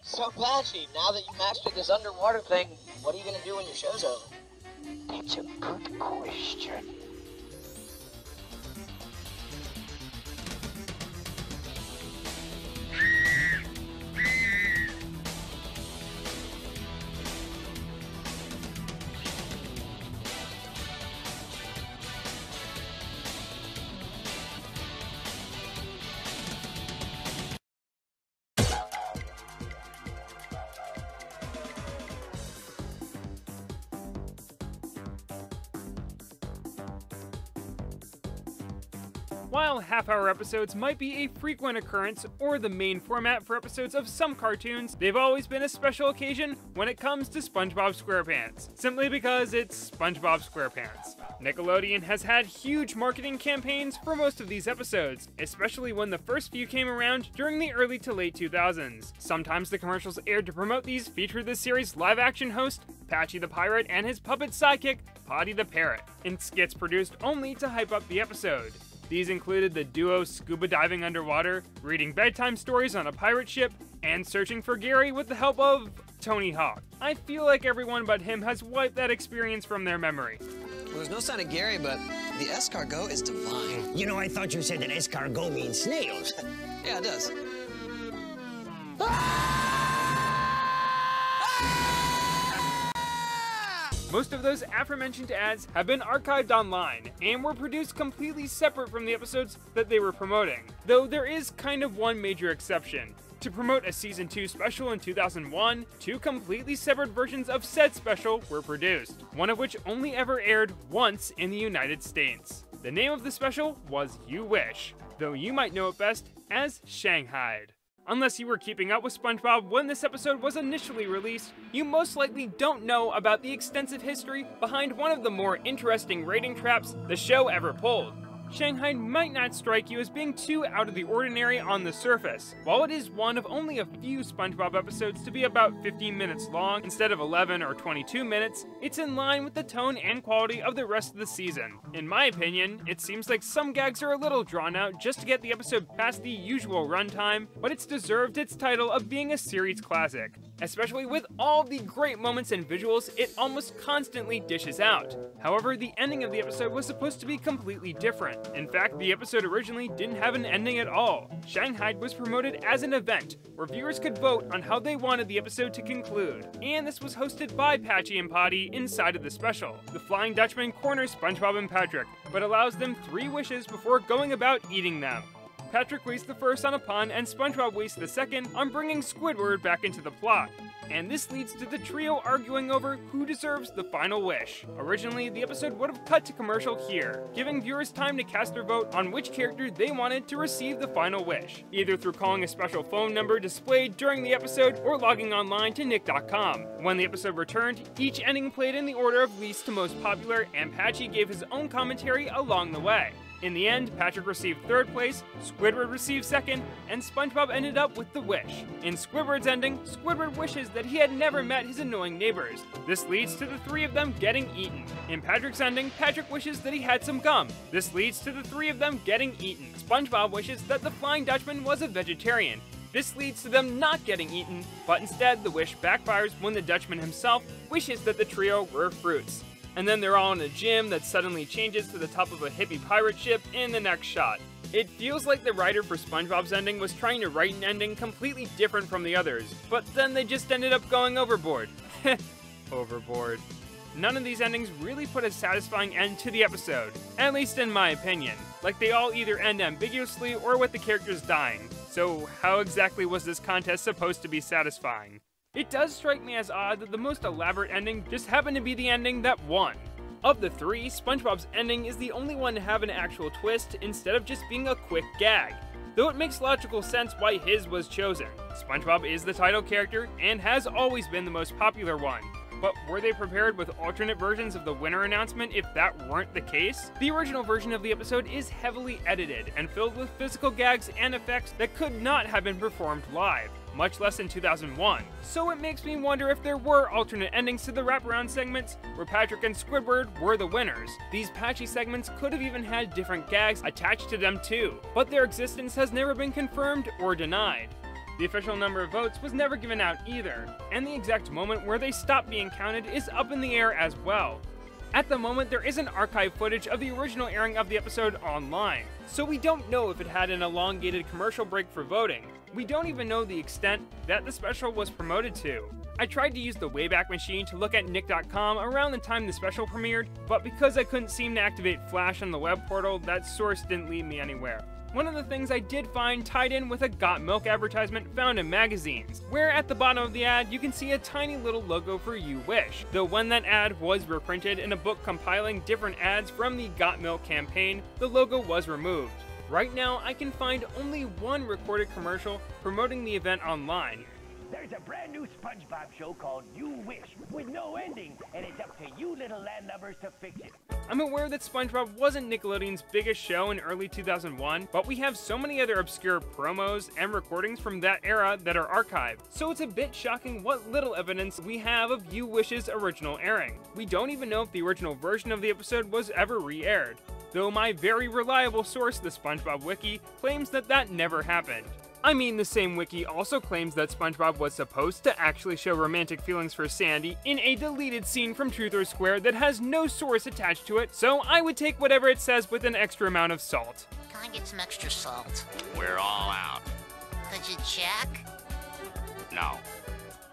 So, Patchy, now that you mastered this underwater thing, what are you gonna do when your show's over? That's a good question. While half-hour episodes might be a frequent occurrence or the main format for episodes of some cartoons, they've always been a special occasion when it comes to SpongeBob SquarePants, simply because it's SpongeBob SquarePants. Nickelodeon has had huge marketing campaigns for most of these episodes, especially when the first few came around during the early to late 2000s. Sometimes the commercials aired to promote these featured the series' live-action host, Patchy the Pirate, and his puppet sidekick, Potty the Parrot, in skits produced only to hype up the episode. These included the duo scuba diving underwater, reading bedtime stories on a pirate ship, and searching for Gary with the help of Tony Hawk. I feel like everyone but him has wiped that experience from their memory. Well, there's no sign of Gary, but the escargot is divine. You know, I thought you said that escargot means snails. Yeah, it does. Most of those aforementioned ads have been archived online, and were produced completely separate from the episodes that they were promoting. Though there is kind of one major exception. To promote a Season 2 special in 2001, two completely separate versions of said special were produced, one of which only ever aired once in the United States. The name of the special was You Wish, though you might know it best as Shanghaied. Unless you were keeping up with SpongeBob when this episode was initially released, you most likely don't know about the extensive history behind one of the more interesting rating traps the show ever pulled. Shanghai might not strike you as being too out of the ordinary on the surface. While it is one of only a few SpongeBob episodes to be about 15 minutes long instead of 11 or 22 minutes, it's in line with the tone and quality of the rest of the season. In my opinion, it seems like some gags are a little drawn out just to get the episode past the usual runtime, but it's deserved its title of being a series classic. Especially with all the great moments and visuals it almost constantly dishes out. However, the ending of the episode was supposed to be completely different. In fact, the episode originally didn't have an ending at all. Shanghai was promoted as an event, where viewers could vote on how they wanted the episode to conclude. And this was hosted by Patchy and Potty inside of the special. The Flying Dutchman corners SpongeBob and Patrick, but allows them 3 wishes before going about eating them. Patrick wastes the first on a pun, and SpongeBob wastes the second on bringing Squidward back into the plot. And this leads to the trio arguing over who deserves the final wish. Originally, the episode would have cut to commercial here, giving viewers time to cast their vote on which character they wanted to receive the final wish, either through calling a special phone number displayed during the episode or logging online to NICKtendo. When the episode returned, each ending played in the order of least to most popular, and Patchy gave his own commentary along the way. In the end, Patrick received 3rd place, Squidward received 2nd, and SpongeBob ended up with the wish. In Squidward's ending, Squidward wishes that he had never met his annoying neighbors. This leads to the 3 of them getting eaten. In Patrick's ending, Patrick wishes that he had some gum. This leads to the 3 of them getting eaten. SpongeBob wishes that the Flying Dutchman was a vegetarian. This leads to them not getting eaten, but instead the wish backfires when the Dutchman himself wishes that the trio were fruits. And then they're all in a gym that suddenly changes to the top of a hippie pirate ship in the next shot. It feels like the writer for SpongeBob's ending was trying to write an ending completely different from the others, but then they just ended up going overboard. Overboard. None of these endings really put a satisfying end to the episode, at least in my opinion. Like they all either end ambiguously or with the characters dying. So how exactly was this contest supposed to be satisfying? It does strike me as odd that the most elaborate ending just happened to be the ending that won. Of the 3, SpongeBob's ending is the only one to have an actual twist instead of just being a quick gag. Though it makes logical sense why his was chosen. SpongeBob is the title character and has always been the most popular one. But were they prepared with alternate versions of the winner announcement if that weren't the case? The original version of the episode is heavily edited and filled with physical gags and effects that could not have been performed live, much less in 2001. So it makes me wonder if there were alternate endings to the wraparound segments where Patrick and Squidward were the winners. These patchy segments could have even had different gags attached to them too, but their existence has never been confirmed or denied. The official number of votes was never given out either, and the exact moment where they stopped being counted is up in the air as well. At the moment, there isn't archive footage of the original airing of the episode online, so we don't know if it had an elongated commercial break for voting. We don't even know the extent that the special was promoted to. I tried to use the Wayback Machine to look at Nick.com around the time the special premiered, but because I couldn't seem to activate Flash on the web portal, that source didn't lead me anywhere. One of the things I did find tied in with a Got Milk advertisement found in magazines, where at the bottom of the ad you can see a tiny little logo for You Wish, though when that ad was reprinted in a book compiling different ads from the Got Milk campaign, the logo was removed. Right now, I can find only one recorded commercial promoting the event online. There's a brand new SpongeBob show called You Wish, with no ending, and it's up to you little landlubbers to fix it. I'm aware that SpongeBob wasn't Nickelodeon's biggest show in early 2001, but we have so many other obscure promos and recordings from that era that are archived, so it's a bit shocking what little evidence we have of You Wish's original airing. We don't even know if the original version of the episode was ever re-aired, though my very reliable source, the SpongeBob Wiki, claims that that never happened. I mean, the same wiki also claims that SpongeBob was supposed to actually show romantic feelings for Sandy in a deleted scene from Truth or Square that has no source attached to it, so I would take whatever it says with an extra amount of salt. Can I get some extra salt? We're all out. Could you check? No.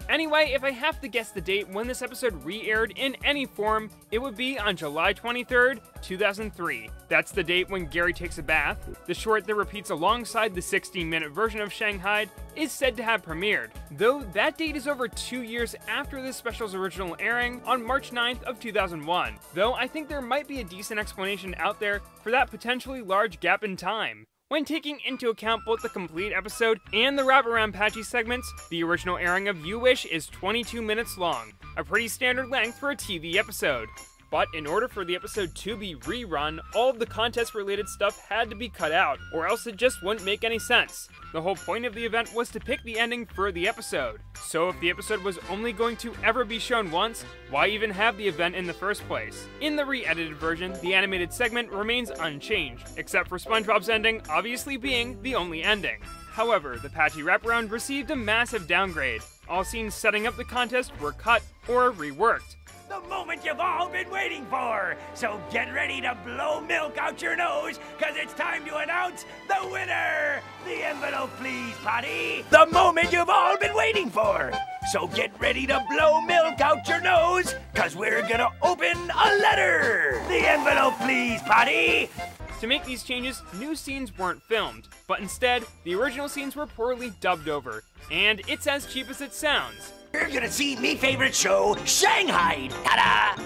Anyway, if I have to guess the date when this episode re-aired in any form, it would be on July 23rd, 2003. That's the date when Gary takes a bath. The short that repeats alongside the 16-minute version of Shanghai is said to have premiered, though that date is over 2 years after this special's original airing on March 9th of 2001, though I think there might be a decent explanation out there for that potentially large gap in time. When taking into account both the complete episode and the wraparound patchy segments, the original airing of You Wish is 22 minutes long, a pretty standard length for a TV episode. But in order for the episode to be rerun, all of the contest-related stuff had to be cut out, or else it just wouldn't make any sense. The whole point of the event was to pick the ending for the episode. So if the episode was only going to ever be shown once, why even have the event in the first place? In the re-edited version, the animated segment remains unchanged, except for SpongeBob's ending obviously being the only ending. However, the patchy wraparound received a massive downgrade. All scenes setting up the contest were cut or reworked. The moment you've all been waiting for! So get ready to blow milk out your nose, cause it's time to announce the winner! The envelope please, Potty! The moment you've all been waiting for! So get ready to blow milk out your nose, cause we're gonna open a letter! The envelope please, Potty! To make these changes, new scenes weren't filmed, but instead, the original scenes were poorly dubbed over, and it's as cheap as it sounds. You're gonna see me favorite show, Shanghai! Ta-da!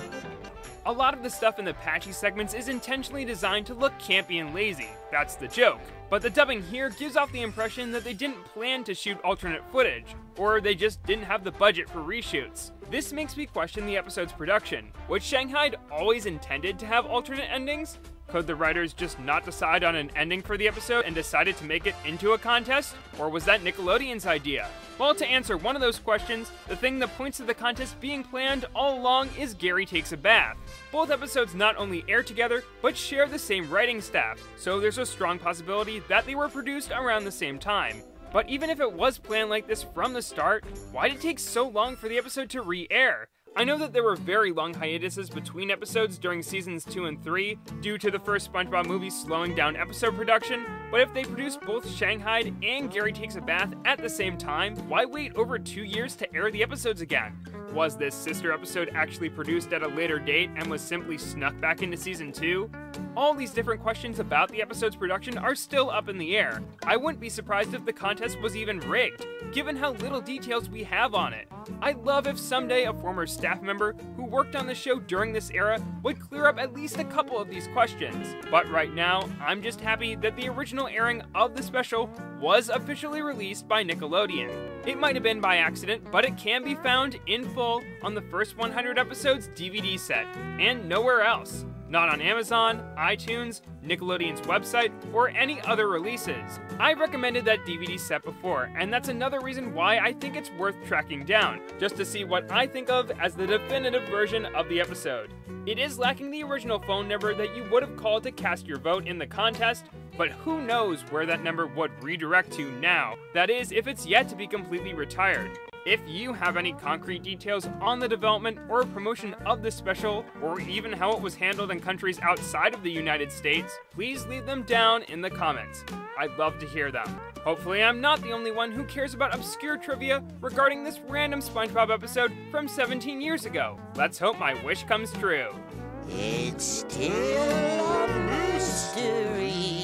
A lot of the stuff in the patchy segments is intentionally designed to look campy and lazy. That's the joke. But the dubbing here gives off the impression that they didn't plan to shoot alternate footage, or they just didn't have the budget for reshoots. This makes me question the episode's production. Was Shanghai always intended to have alternate endings? Could the writers just not decide on an ending for the episode and decided to make it into a contest? Or was that Nickelodeon's idea? Well, to answer one of those questions, the thing that points to the contest being planned all along is Gary Takes a Bath. Both episodes not only air together, but share the same writing staff, so there's a strong possibility that they were produced around the same time. But even if it was planned like this from the start, why did it take so long for the episode to re-air? I know that there were very long hiatuses between episodes during seasons 2 and 3 due to the first SpongeBob movie slowing down episode production, but if they produced both Shanghai and Gary Takes a Bath at the same time, why wait over 2 years to air the episodes again? Was this sister episode actually produced at a later date and was simply snuck back into season 2? All these different questions about the episode's production are still up in the air. I wouldn't be surprised if the contest was even rigged, given how little details we have on it. I'd love if someday a former staff member who worked on the show during this era would clear up at least a couple of these questions. But right now, I'm just happy that the original airing of the special was officially released by Nickelodeon. It might have been by accident, but it can be found in full on the first 100 episodes DVD set, and nowhere else. Not on Amazon, iTunes, Nickelodeon's website, or any other releases. I've recommended that DVD set before, and that's another reason why I think it's worth tracking down, just to see what I think of as the definitive version of the episode. It is lacking the original phone number that you would have called to cast your vote in the contest, but who knows where that number would redirect to now, that is, if it's yet to be completely retired. If you have any concrete details on the development or promotion of this special, or even how it was handled in countries outside of the United States, please leave them down in the comments. I'd love to hear them. Hopefully I'm not the only one who cares about obscure trivia regarding this random SpongeBob episode from 17 years ago. Let's hope my wish comes true. It's still a mystery.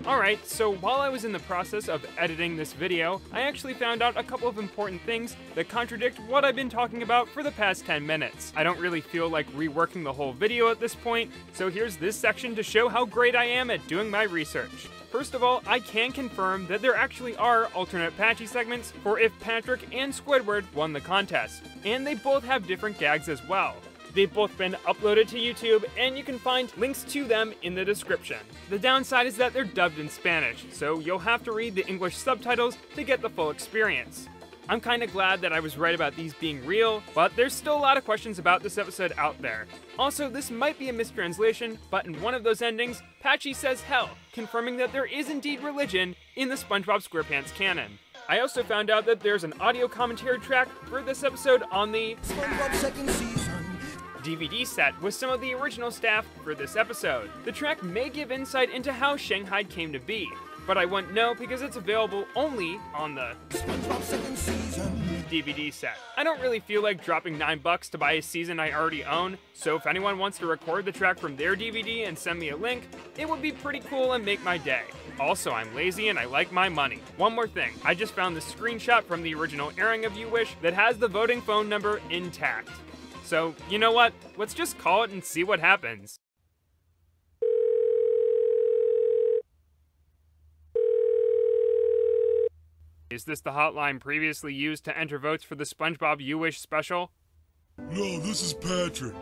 Alright, so while I was in the process of editing this video, I actually found out a couple of important things that contradict what I've been talking about for the past 10 minutes. I don't really feel like reworking the whole video at this point, so here's this section to show how great I am at doing my research. First of all, I can confirm that there actually are alternate Patchy segments for if Patrick and Squidward won the contest, and they both have different gags as well. They've both been uploaded to YouTube, and you can find links to them in the description. The downside is that they're dubbed in Spanish, so you'll have to read the English subtitles to get the full experience. I'm kinda glad that I was right about these being real, but there's still a lot of questions about this episode out there. Also, this might be a mistranslation, but in one of those endings, Patchy says hell, confirming that there is indeed religion in the SpongeBob SquarePants canon. I also found out that there's an audio commentary track for this episode on the SpongeBob second season DVD set with some of the original staff for this episode. The track may give insight into how Shanghai came to be, but I wouldn't know because it's available only on the SpongeBob second season DVD set. I don't really feel like dropping $9 to buy a season I already own, so if anyone wants to record the track from their DVD and send me a link, it would be pretty cool and make my day. Also, I'm lazy and I like my money. One more thing, I just found this screenshot from the original airing of You Wish that has the voting phone number intact. So, you know what? Let's just call it and see what happens. Is this the hotline previously used to enter votes for the SpongeBob You Wish special? No, this is Patrick.